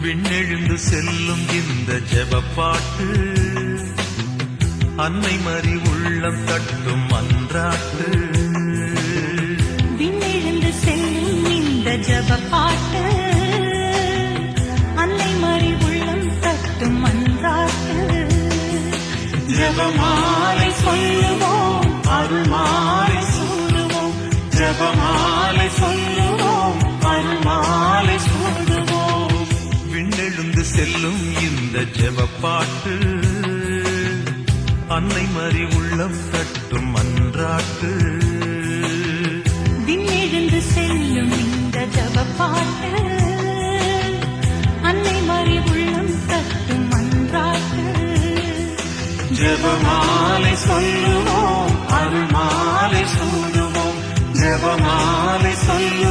விண்ணெழுந்து செல்லும் இந்த ஜெபப்பாட்டு அன்னை மறி உள்ளம் தட்டும் மன்றாட்டு. விண்ணெழுந்து செல்லும் இந்த ஜெபப்பாட்டு அன்னை மறி உள்ளம் தட்டும் மன்றாட்டு. ஜெபமாலை சொல்லுவோம், அருள்மாலை சூடுவோம். ஜெபமாலை சொல்லுவோம், அருள்மாலை சூடுவோம். விண்ணெழுந்து செல்லும் இந்த ஜெபப்பாட்டு அன்னை மறி உள்ளம் தட்டும் மன்றாட்டு. விண்ணெழுந்து செல்லும் இந்த ஜெபப்பாட்டு அன்னை மறி உள்ளம் தட்டும் மன்றாட்டு. ஜெபமாலை சொல்லுவோம், அருள்மாலை சூடுவோம். ஜெபமாலை சொல்லுவோம்.